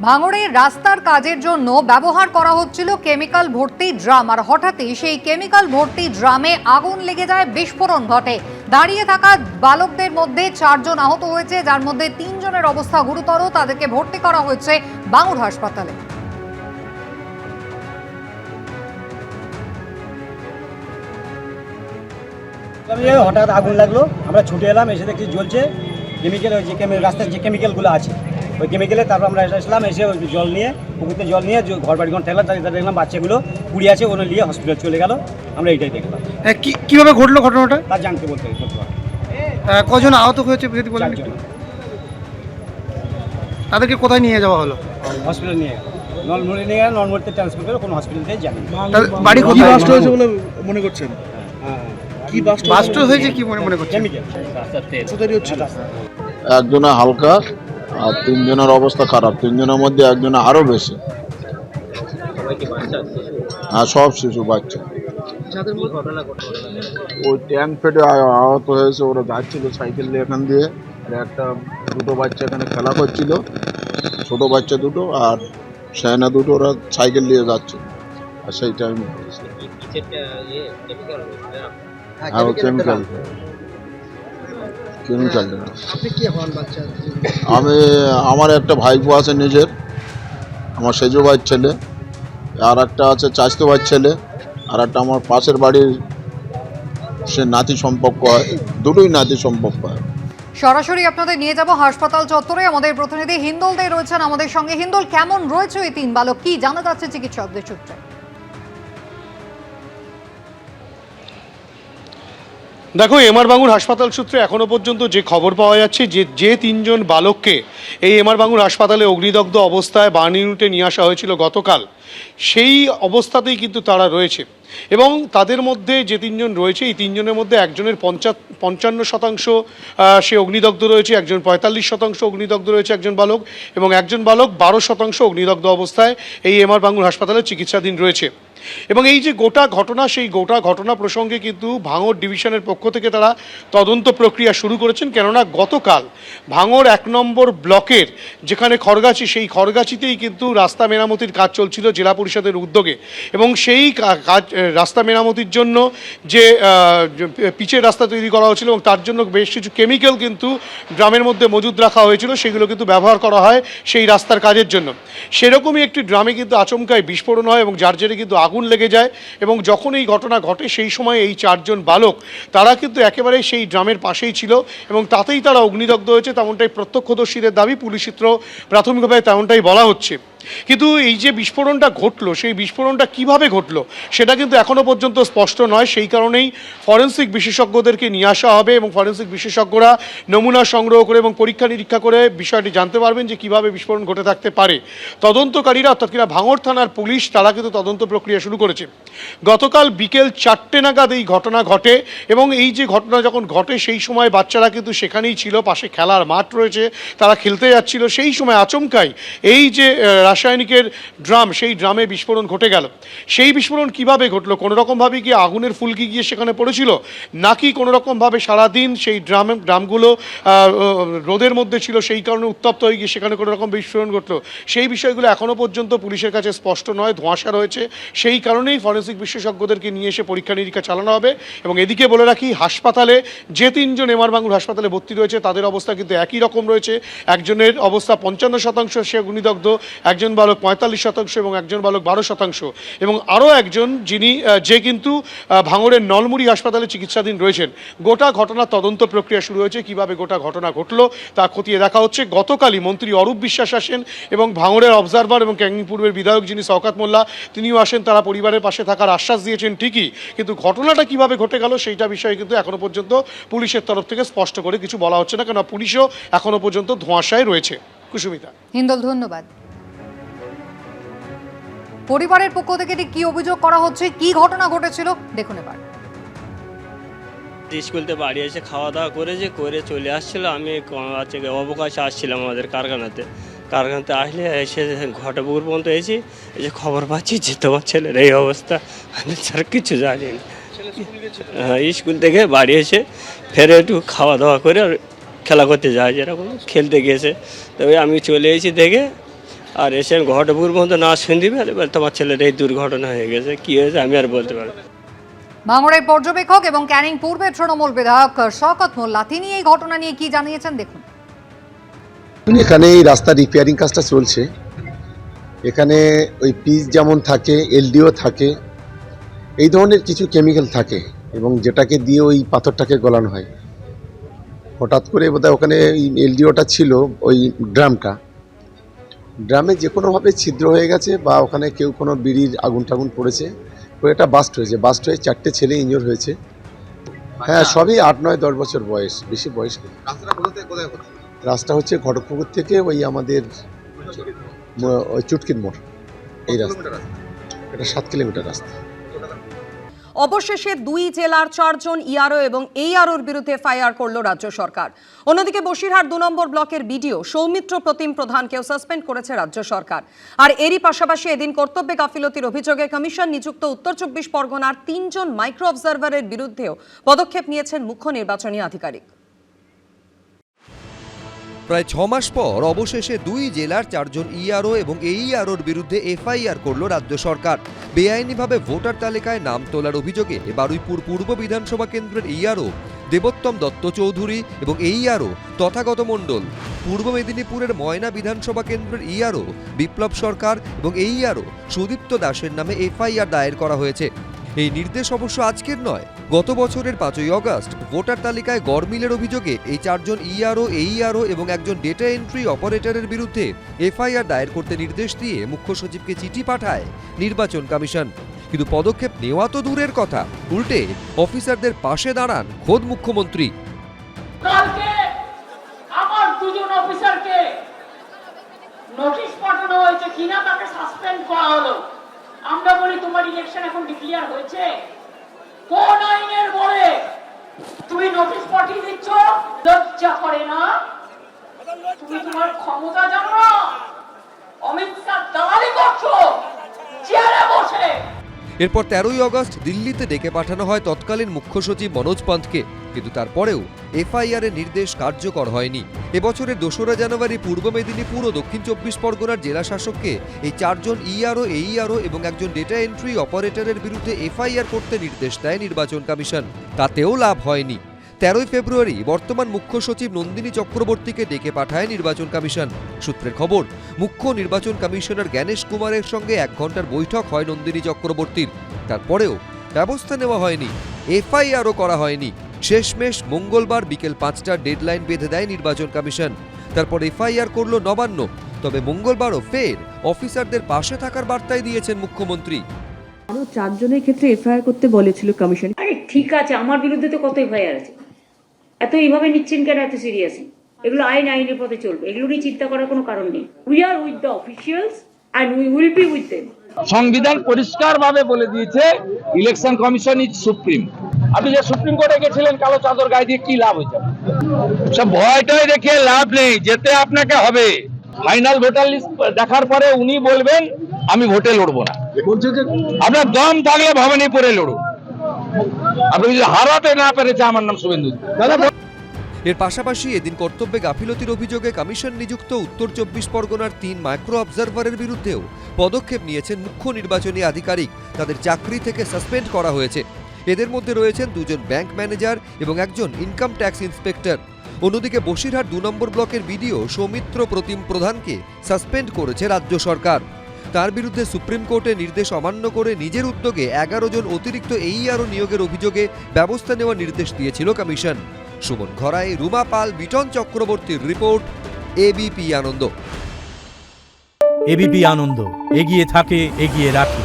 ভাঙড়ে রাস্তার কাজের জন্য ব্যবহার করা হচ্ছিল কেমিক্যাল ভর্তি ড্রাম, আর হঠাৎই সেই কেমিক্যাল ভর্তি ড্রামে আগুন লেগে যায়, বিস্ফোরণ ঘটে। দাঁড়িয়ে থাকা বালকদের মধ্যে 4 জন আহত হয়েছে, যার মধ্যে 3 জনের অবস্থা গুরুতর। তাদেরকে ভর্তি করা হয়েছে ভাঙড় হাসপাতালে। হঠাৎ আগুন লাগলো, আমরা ছুটে এলাম, এসে দেখি জ্বলছে কেমিক্যাল, ওই যে রাস্তার যে কেমিক্যালগুলো আছে ওই কেমিক্যালে। তারপর আমরা এসেছিলাম, এসে জল নিয়ে পুকুরতে জল নিয়ে ঘর বাড়ি ঘর ঠেকলাম, তাদের দেখলাম বাচ্চাগুলো পুড়ে আছে, ওগুলো নিয়ে হসপিটাল চলে গেল। আমরা এইটাই দেখলাম। কিভাবে ঘটলো ঘটনাটা? তার জানতে বলতে পারবো। কজন আহত হয়েছে যদি বলেন? 4 জন। তাদেরকে কোথায় নিয়ে যাওয়া হলো? হসপিটাল নিয়ে গেল, নলমুড়ি নিয়ে গেল, নলমুড়িতে ট্রান্সফার করে কোনো হসপিটালে যাবে। বাড়ি কি কোথায়? বাস্ট হয়েছে বলে মনে করছেন? কি বাস্ট হয়েছে কি মনে করছেন? কেমিক্যাল তৈরি হচ্ছিল? একজনের হালকা আর 3 জনের অবস্থা খারাপ। 3 জনের মধ্যে একজনের আরো বেশি। হ্যাঁ, সব শিশু বাচ্চা। ওই ট্যাঙ্ক ফেটে আহত হয়েছে, ওরা যাচ্ছিল সাইকেল নিয়ে এখান দিয়ে। আর দুটো বাচ্চা এখানে খেলা করছিল, ছোট বাচ্চা দুটো আর সেনা দুটো, ওরা সাইকেল নিয়ে যাচ্ছে। আর সেই টাইম কেমিক্যাল। আমি আমার একটা ভাইপো আছে নিজের, আমার সেজো ভাইয়ের ছেলে, আর একটা আছে চাচতো ভাইয়ের ছেলে, আর একটা আমার পাশের বাড়ির সে নাতি সম্পর্ক হয়, দুটোই নাতি সম্পর্ক হয়। সরাসরি আপনাদের নিয়ে যাব হাসপাতাল চত্বরে। আমাদের প্রতিনিধি হিন্দল দে রয়েছেন আমাদের সঙ্গে। হিন্দল, কেমন রয়েছে এই 3 বালক, কি জানা যাচ্ছে চিকিৎসকদের সূত্রে? দেখো, এমআর বাঙুর হাসপাতাল সূত্রে এখনো পর্যন্ত যে খবর পাওয়া যাচ্ছে যে 3 জন বালককে এই এমআর বাঙুর হাসপাতালে অগ্নিদগ্ধ অবস্থায় বার্ন ইউনিটে নিয়ে আসা হয়েছিল গতকাল, সেই অবস্থাতেই কিন্তু তারা রয়েছে। এবং তাদের মধ্যে যে 3 জন রয়েছে, এই 3 জনের মধ্যে একজনের 55% সে অগ্নিদগ্ধ রয়েছে, একজন 45% অগ্নিদগ্ধ রয়েছে একজন বালক, এবং একজন বালক 12% অগ্নিদগ্ধ অবস্থায় এই এমআর বাঙুর হাসপাতালে চিকিৎসাধীন রয়েছে। এবং এই যে গোটা ঘটনা, সেই গোটা ঘটনা প্রসঙ্গে কিন্তু ভাঙড় ডিভিশনের পক্ষ থেকে তারা তদন্ত প্রক্রিয়া শুরু করেছেন। কেননা গতকাল ভাঙড় 1 নম্বর ব্লকের যেখানে খড়গাছি, সেই খড়গাছিতেই কিন্তু রাস্তা মেরামতির কাজ চলছিল জেলা পরিষদের উদ্যোগে। এবং সেই কাজ, রাস্তা মেরামতির জন্য যে পিচের রাস্তা তৈরি করা হয়েছিল, এবং তার জন্য বেশ কিছু কেমিক্যাল কিন্তু ড্রামের মধ্যে মজুদ রাখা হয়েছিল, সেগুলো কিন্তু ব্যবহার করা হয় সেই রাস্তার কাজের জন্য। সেরকমই একটি ড্রামে কিন্তু আচমকায় বিস্ফোরণ হয়, এবং যার জেরে কিন্তু আগুন লেগে যায়। এবং যখন এই ঘটনা ঘটে, সেই সময় এই 4 জন বালক তারা কিন্তু একেবারে সেই ড্রামের পাশেই ছিল, এবং তাতেই তারা অগ্নিদগ্ধ হয়েছে, তেমনটাই প্রত্যক্ষদর্শীদের দাবি। পুলিশ সূত্র প্রাথমিকভাবে তেমনটাই বলা হচ্ছে। কিন্তু এই যে বিস্ফোরণটা ঘটলো, সেই বিস্ফোরণটা কিভাবে ঘটলো সেটা কিন্তু এখনো পর্যন্ত স্পষ্ট নয়। সেই কারণেই ফরেন্সিক বিশেষজ্ঞদেরকে নিয়ে আসা হবে, এবং ফরেন্সিক বিশেষজ্ঞরা নমুনা সংগ্রহ করে এবং পরীক্ষা নিরীক্ষা করে বিষয়টি জানতে পারবেন যে কিভাবে বিস্ফোরণ ঘটে থাকতে পারে। তদন্তকারীরা, অর্থাৎ কিনা ভাঙড় থানার পুলিশ, তারা কিন্তু তদন্ত প্রক্রিয়া শুরু করেছে। গতকাল বিকেল 4টে নাগাদ এই ঘটনা ঘটে, এবং এই যে ঘটনা যখন ঘটে, সেই সময় বাচ্চারা কিন্তু সেখানেই ছিল, পাশে খেলার মাঠ রয়েছে, তারা খেলতে যাচ্ছিল। সেই সময় আচমকাই এই যে রাসায়নিকের ড্রাম, সেই ড্রামে বিস্ফোরণ ঘটে গেল। সেই বিস্ফোরণ কিভাবে ঘটলো? কোনোরকমভাবে কি আগুনের ফুলকি গিয়ে সেখানে পড়েছিল, নাকি কোনোরকমভাবে সারাদিন সেই ড্রামগুলো রোদের মধ্যে ছিল, সেই কারণে উত্তপ্ত হয়ে গিয়ে সেখানে কোনোরকম বিস্ফোরণ ঘটলো? সেই বিষয়গুলো এখনও পর্যন্ত পুলিশের কাছে স্পষ্ট নয়, ধোঁয়াশা রয়েছে। সেই কারণেই ফরেন্সিক বিশেষজ্ঞদেরকে নিয়ে এসে পরীক্ষা নিরীক্ষা চালানো হবে। এবং এদিকে বলে রাখি, হাসপাতালে যে 3 জন এমআর বাঙুর হাসপাতালে ভর্তি রয়েছে, তাদের অবস্থা কিন্তু একই রকম রয়েছে। একজনের অবস্থা 55% সে অগ্নিদগ্ধ, একজন বালক 45% এবং একজন বালক 12%। এবং আরও একজন যে কিন্তু ভাঙড়ের নলমুড়ি হাসপাতালে চিকিৎসাধীন রয়েছেন। গোটা ঘটনার তদন্ত প্রক্রিয়া শুরু হয়েছে। কিভাবে গোটা ঘটনা ঘটলো তা খতিয়ে দেখা হচ্ছে। গতকালই মন্ত্রী অরূপ বিশ্বাস আসেন, এবং ভাঙড়ের অবজারভার এবং ক্যানিং পূর্বের বিধায়ক যিনি শওকত মোল্লা, তিনিও আসেন। তারা পরিবারের পাশে থাকার আশ্বাস দিয়েছেন ঠিকই, কিন্তু ঘটনাটা কিভাবে ঘটে গেল সেইটা বিষয়ে কিন্তু এখনো পর্যন্ত পুলিশের তরফ থেকে স্পষ্ট করে কিছু বলা হচ্ছে না, কেন পুলিশও এখনো পর্যন্ত ধোঁয়াশায় রয়েছে। কুসুমিতা। হিন্দল, ধন্যবাদ। পরিবারের পক্ষ থেকে কি অভিযোগ করা হচ্ছে, কি ঘটনা ঘটেছিল দেখুন এবার। স্কুল থেকে বাড়ি এসে খাওয়া দাওয়া করে চলে আসছিল। আমি অবকাশে আসছিলাম আমাদের কারখানাতে আসলে এসে ঘটপুকুর পর্যন্ত এসে এই যে খবর পাচ্ছি যে তোমার ছেলের এই অবস্থা। আমি স্যার কিছু জানি না। হ্যাঁ, স্কুল থেকে বাড়ি এসে ফেরে একটু খাওয়া দাওয়া করে আর খেলা করতে যায়, যেরকম খেলতে গিয়েছে। তবে আমি চলে এসেছি দেখে আর এসে ঘটপুর পর্যন্ত না শুনতে পারে এবার তোমার ছেলের এই দুর্ঘটনা হয়ে গেছে, কি হয়েছে আমি আর বলতে পারি না। ভাঙড়ের পর্যবেক্ষক এবং ক্যানিং পূর্বের তৃণমূল বিধায়ক শওকত মোল্লা তিনি এই ঘটনা নিয়ে কি জানিয়েছেন দেখুন। এখানে এই রাস্তা রিপেয়ারিং কাজটা চলছে। এখানে ওই পিচ যেমন থাকে, এলডিও থাকে, এই ধরনের কিছু কেমিক্যাল থাকে এবং যেটাকে দিয়ে ওই পাথরটাকে গলানো হয়। হঠাৎ করে বোধহয় ওখানে এলডিওটা ছিল, ওই ড্রামে যে কোনোভাবে ছিদ্র হয়ে গেছে বা ওখানে কেউ কোনো বিড়ির আগুন টাগুন পড়েছে, ওই এটা বাস্ট হয়ে 4টে ছেলে ইনজোর হয়েছে। হ্যাঁ, সবই 8, 9, 10 বছর বয়স, বেশি বয়স নেই। রাস্তা হচ্ছে ঘটকপুকুর থেকে ওই আমাদের ওই চুটকির মোড়, এই রাস্তা। এটা 7 কিলোমিটার রাস্তা। অবশেষে 2 জেলার 4 জন ইআরও এবং এইআরওর বিরুদ্ধে এফআইআর করলো রাজ্য সরকার। অন্যদিকে বসিরহাট 2 নম্বর ব্লকের বিডিও সৌমিত্র প্রতিম প্রধানকেও সাসপেন্ড করেছে রাজ্য সরকার। আর এরই পাশাপাশি এদিন কর্তব্যে গাফিলতির অভিযোগে কমিশন নিযুক্ত উত্তর 24 পরগনার 3 জন মাইক্রো অবজারভারের বিরুদ্ধেও পদক্ষেপ নিয়েছেন মুখ্য নির্বাচনী আধিকারিক। প্রায় 6 মাস পর অবশেষে 2 জেলার 4 জন ইআরও এবং এইআরওর বিরুদ্ধে এফআইআর করল রাজ্য সরকার। বেআইনিভাবে ভোটার তালিকায় নাম তোলার অভিযোগে বারুইপুর পূর্ব বিধানসভা কেন্দ্রের ইআরও দেবোত্তম দত্ত চৌধুরী এবং এইআরও তথাগত মণ্ডল, পূর্ব মেদিনীপুরের ময়না বিধানসভা কেন্দ্রের ইআরও বিপ্লব সরকার এবং এইআরও সুদীপ্ত দাসের নামে এফআইআর দায়ের করা হয়েছে। এই নির্দেশ অবশ্য আজকের নয়, গত বছরের 5ই আগস্ট ভোটার তালিকায় গড়মিলের অভিযোগে এই 4 জন ইআরও, এইআরও এবং একজন ডেটা এন্ট্রি অপারেটরের বিরুদ্ধে এফআইআর দায়ের করতে নির্দেশ দিয়ে মুখ্য সচিবকে চিঠি পাঠায় নির্বাচন কমিশন। কিন্তু পদক্ষেপ নেওয়া তো দূরের কথা, উল্টে অফিসারদের পাশে দাঁড়ান খোদ মুখ্যমন্ত্রী। কালকে আমার 2 জন অফিসারকে নোটিশ পাঠানো হয়েছে কিনা তাকে সাসপেন্ড করা হলো। আমরা বলি তোমার ইলেকশন এখন ডিক্লেয়ার হয়েছে, কোন আইনের বলে তুমি নোটিশ পাঠিয়ে দিচ্ছ? লজ্জা করে না? তুমি তোমার ক্ষমতা জানো না? অমিত শাহ দালালি করছো চেয়ারে বসে। এরপর 13ই আগস্ট দিল্লিতে ডেকে পাঠানো হয় তৎকালীন মুখ্য সচিব মনোজ পান্থকে, কিন্তু তারপরেও এফআইআর এর নির্দেশ কার্যকর হয়নি। এবছরের 2রা জানুয়ারি পূর্ব মেদিনীপুর ও দক্ষিণ 24 পরগনার জেলা শাসককে এই 4 জন ইআরও, এইআরও এবং একজন ডেটা এন্ট্রি অপারেটরের বিরুদ্ধে এফআইআর করতে নির্দেশ দেয় নির্বাচন কমিশন। তাতেও লাভ হয়নি। 13ই ফেব্রুয়ারি বর্তমান মুখ্য সচিব নন্দিনী চক্রবর্তীকে ডেকে পাঠায় নির্বাচন কমিশন। সূত্রের খবর, মুখ্য নির্বাচন কমিশনার জ্ঞানেশ কুমারের সঙ্গে 1 ঘন্টার বৈঠক হয় নন্দিনী চক্রবর্তীর। তারপরেও ব্যবস্থা নেওয়া হয়নি, এফআইআরও করা হয়নি। শেষমেশ মঙ্গলবার বিকেল 5টার ডেডলাইন বেঁধে দেয় নির্বাচন কমিশন। তারপর এফআইআর করল নবান্ন। তবে মঙ্গলবারও ফের অফিসারদের পাশে থাকার বার্তাই দিয়েছেন মুখ্যমন্ত্রী। আরো 4 জনের ক্ষেত্রে এফআইআর করতে বলেছিল কমিশন। আরে ঠিক আছে, আমার বিরুদ্ধে তো কত এফআইআর আছে, এত এইভাবে নিচ্ছেন কেন? এত সিরিয়াস? এগুলো আইনের পথে চলবে, এগুলো নিয়ে চিন্তা করার কোনো কারণ নেই। We are with the officials and we will be with them. সংবিধান পরিষ্কারভাবে বলে দিয়েছে ইলেকশন কমিশন ইজ সুপ্রিম। আপনি যে সুপ্রিম কোর্টে গেছিলেন কালো চাদর গায়ে দিয়ে, কি লাভ হয়েছে? সব ভয়টাই রেখে লাভ নেই, যেতে আপনাকে হবে। ফাইনাল ভোটার লিস্ট দেখার পরে উনি বলবেন আমি ভোটে লড়বো না। আপনার দম থাকলে ভবানীপুরে লড়ুন। আপনি যদি হারাতে না পেরেছে, আমার নাম শুভেন্দু। এর পাশাপাশি এদিন কর্তব্যে গাফিলতির অভিযোগে কমিশন নিযুক্ত উত্তর 24 পরগনার 3 মাইক্রো অবজারভারের বিরুদ্ধেও পদক্ষেপ নিয়েছেন মুখ্য নির্বাচনী আধিকারিক। তাদের চাকরি থেকে সাসপেন্ড করা হয়েছে। এদের মধ্যে রয়েছেন 2 জন ব্যাংক ম্যানেজার এবং একজন ইনকাম ট্যাক্স ইন্সপেক্টর। অন্যদিকে বসিরহাট 2 নম্বর ব্লকের বিডিও সৌমিত্র প্রতিম প্রধানকে সাসপেন্ড করেছে রাজ্য সরকার। তার বিরুদ্ধে সুপ্রিম কোর্টের নির্দেশ অমান্য করে নিজের উদ্যোগে 11 জন অতিরিক্ত এইআরও নিয়োগের অভিযোগে ব্যবস্থা নেওয়ার নির্দেশ দিয়েছিল কমিশন। সুমন ঘরাই, রুমা পাল, বিটন চক্রবর্তীর রিপোর্ট, এবিপি আনন্দ। এবিপি আনন্দ, এগিয়ে থাকে, এগিয়ে রাখে।